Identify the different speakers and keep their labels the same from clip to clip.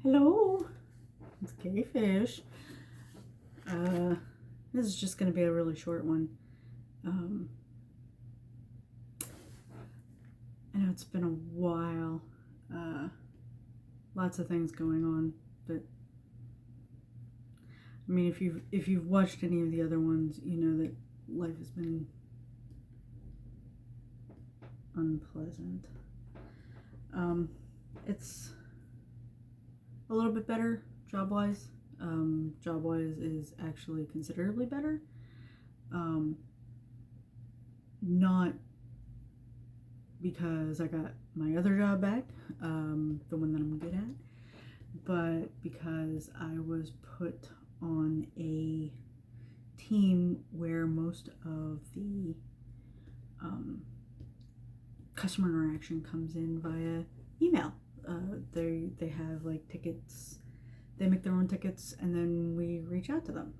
Speaker 1: Hello, it's Kay Fish. This is just going to be a really short one. I know it's been a while. Lots of things going on, but I mean, if you've watched any of the other ones, you know that life has been unpleasant. It's a little bit better job-wise. Job-wise is actually considerably better. Not because I got my other job back, the one that I'm good at, but because I was put on a team where most of the customer interaction comes in via email. They have like tickets. They make their own tickets, and then we reach out to them,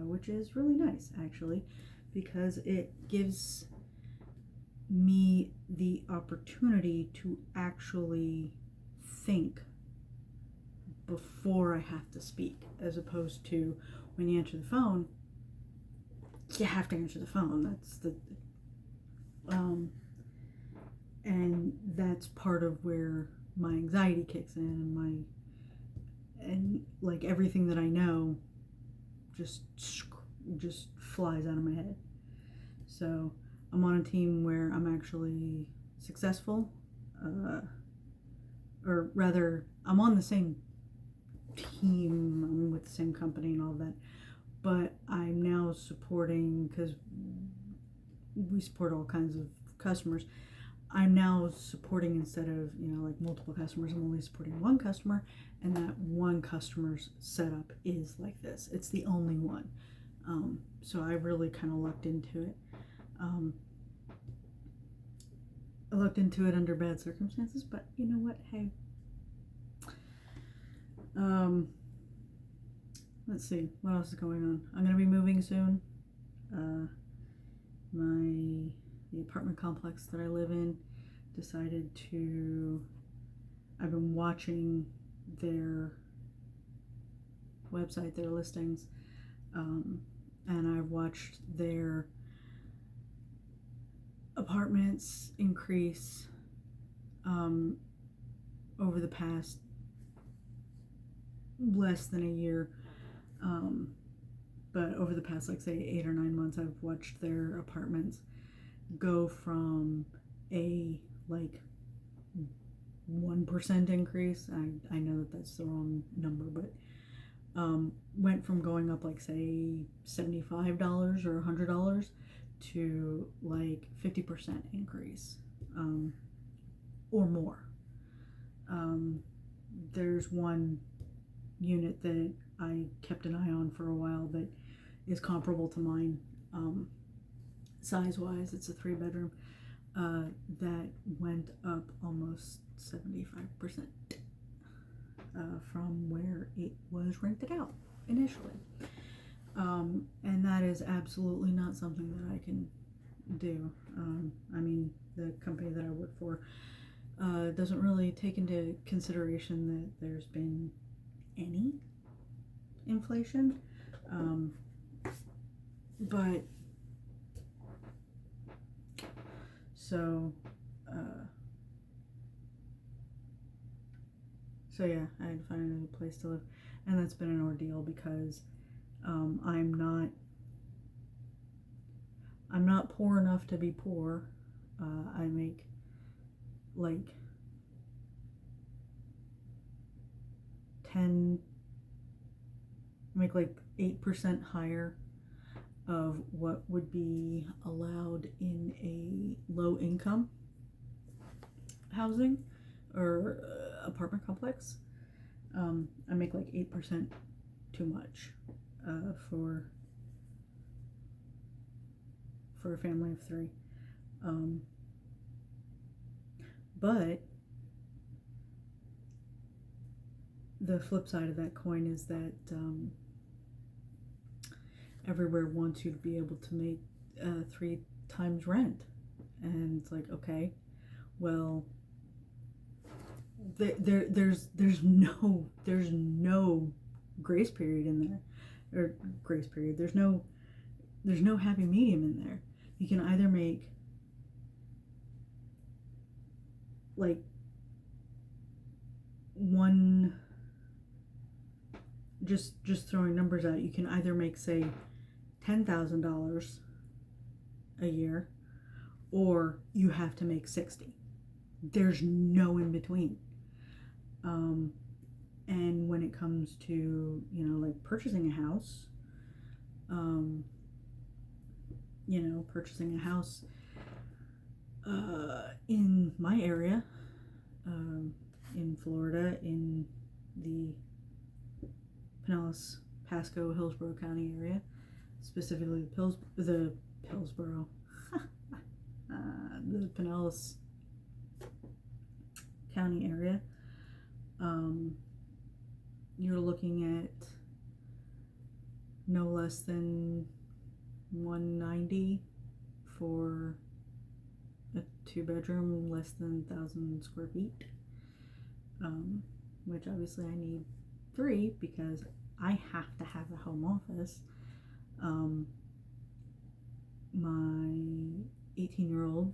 Speaker 1: which is really nice actually, because it gives me the opportunity to actually think before I have to speak, as opposed to when you answer the phone, you have to answer the phone. That's the and that's part of where my anxiety kicks in, and like everything that I know just flies out of my head. So I'm on a team where I'm actually successful, or rather, I'm on the same team, I'm with the same company and all that, but I'm now supporting, because we support all kinds of customers, I'm now supporting, instead of, like multiple customers, I'm only supporting one customer, and that one customer's setup is like this. It's the only one. So I really kind of lucked into it. I lucked into it under bad circumstances, but you know what? Hey. Let's see, what else is going on? I'm going to be moving soon. The apartment complex that I live in decided to, I've been watching their website, their listings, and I've watched their apartments increase over the past less than a year, but over the past, like, say 8 or 9 months, I've watched their apartments go from a like 1% increase. I know that that's the wrong number, but went from going up like say $75 or $100 to like 50% increase, or more. There's one unit that I kept an eye on for a while that is comparable to mine, size-wise. It's a 3-bedroom, that went up almost 75% from where it was rented out initially. And that is absolutely not something that I can do. I mean, the company that I work for doesn't really take into consideration that there's been any inflation, but so yeah, I had to find another place to live, and that's been an ordeal because I'm not poor enough to be poor. I make like 8% higher of what would be allowed in a low income housing or apartment complex. I make like 8% too much for a family of 3. But the flip side of that coin is that everywhere wants you to be able to make 3 times rent, and it's like, okay, well, there's no grace period in there, or grace period. There's no happy medium in there. You can either make like one, just throwing numbers out, you can either make, say, $10,000 a year, or you have to make 60. There's no in between. And when it comes to, like purchasing a house, purchasing a house in my area, in Florida, in the Pinellas, Pasco, Hillsborough County area, specifically the Pillsboro, the Pinellas County area, you're looking at no less than $190 for a 2-bedroom, less than 1,000 square feet, which obviously I need 3 because I have to have a home office. My 18-year-old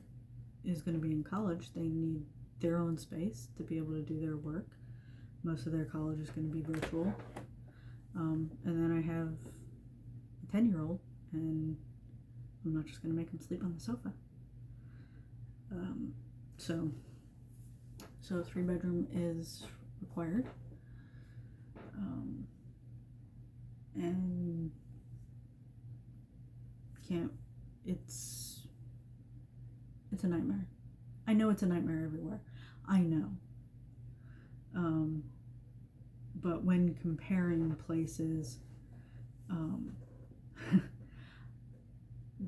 Speaker 1: is going to be in college. They need their own space to be able to do their work. Most of their college is going to be virtual. And then I have a 10-year-old, and I'm not just going to make him sleep on the sofa. So a 3-bedroom is required. And it's a nightmare. I know it's a nightmare everywhere. I know. But when comparing places,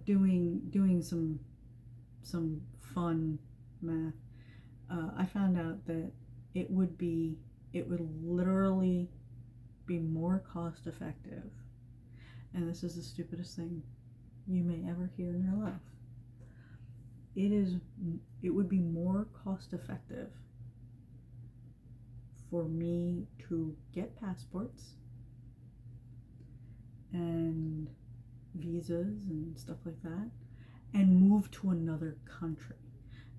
Speaker 1: doing some fun math, I found out that it would literally be more cost effective, and this is the stupidest thing you may ever hear in your life. It would be more cost effective for me to get passports and visas and stuff like that and move to another country.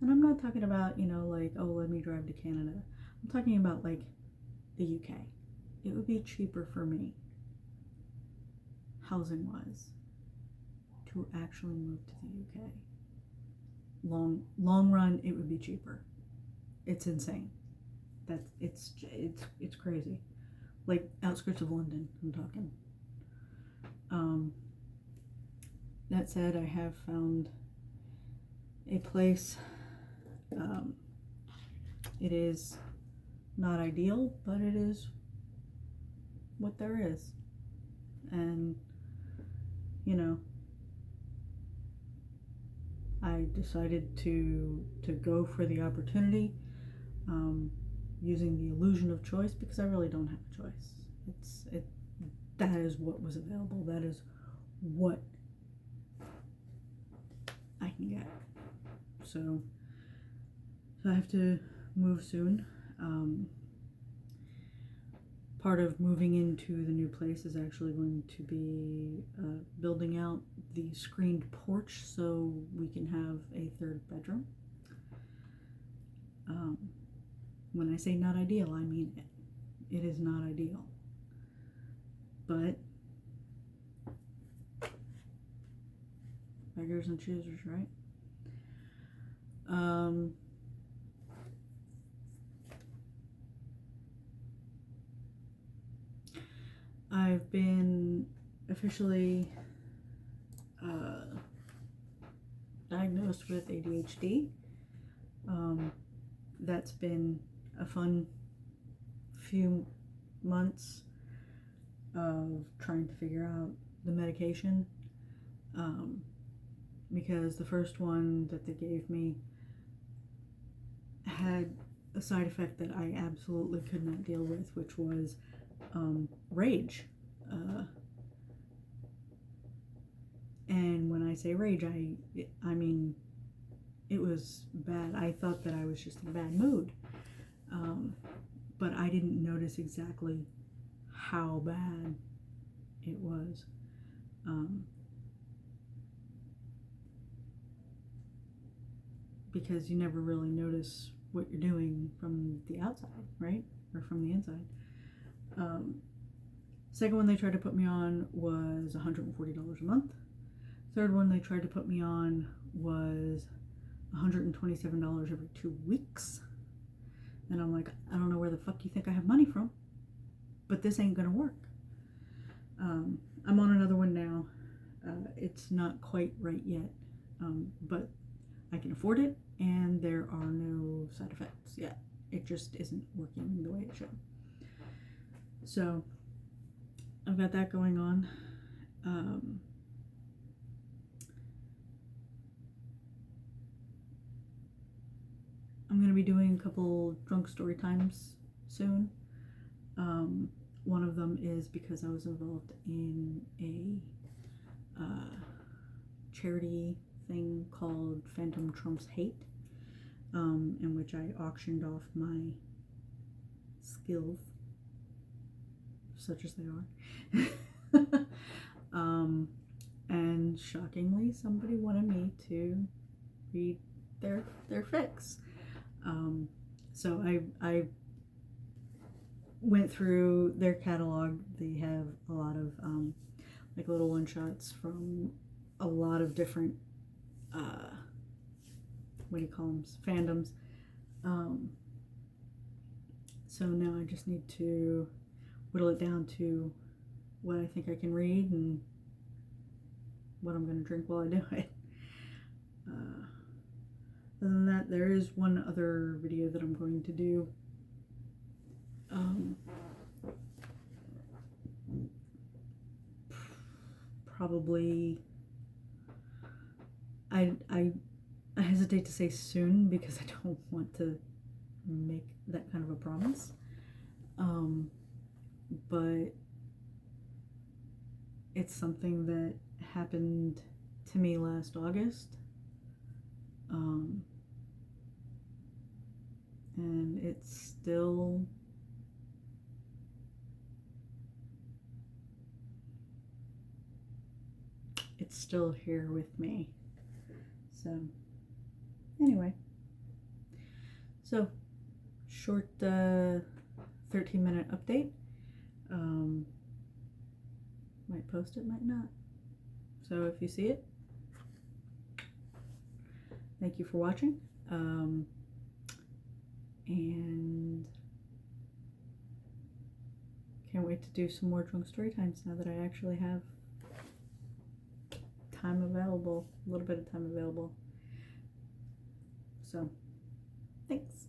Speaker 1: And I'm not talking about, like, oh, let me drive to Canada. I'm talking about like the UK. It would be cheaper for me, housing wise, to actually move to the UK. Long run, it would be cheaper. It's insane. It's crazy. Like outskirts of London, I'm talking. That said, I have found a place. It is not ideal, but it is what there is. And, I decided to go for the opportunity, using the illusion of choice, because I really don't have a choice. That is what was available. That is what I can get. So I have to move soon. Part of moving into the new place is actually going to be building out the screened porch so we can have a 3rd bedroom. When I say not ideal, I mean it. It is not ideal. But beggars and choosers, right? I've been officially diagnosed with ADHD. That's been a fun few months of trying to figure out the medication, because the first one that they gave me had a side effect that I absolutely could not deal with, which was rage. And when I say rage, I mean it was bad. I thought that I was just in a bad mood. But I didn't notice exactly how bad it was. Because you never really notice what you're doing from the outside, right? Or from the inside. Second one they tried to put me on was $140 a month. Third one they tried to put me on was $127 every 2 weeks. And I'm like, I don't know where the fuck you think I have money from, but this ain't gonna work. I'm on another one now. It's not quite right yet, but I can afford it, and there are no side effects yet. It just isn't working the way it should. So I've got that going on. I'm going to be doing a couple drunk story times soon. One of them is because I was involved in a charity thing called Phantom Trumps Hate, in which I auctioned off my skills, such as they are. And shockingly, somebody wanted me to read their fix. So I went through their catalog. They have a lot of like little one shots from a lot of different what do you call them, fandoms. So now I just need to whittle it down to what I think I can read and what I'm going to drink while I do it. Other than that, there is one other video that I'm going to do. Probably, I hesitate to say soon because I don't want to make that kind of a promise. But it's something that happened to me last August. And it's still here with me. So anyway, so short 13-minute update. Might post it, might not. So if you see it, thank you for watching. And can't wait to do some more drunk story times now that I actually have time available, a little bit of time available. So, thanks.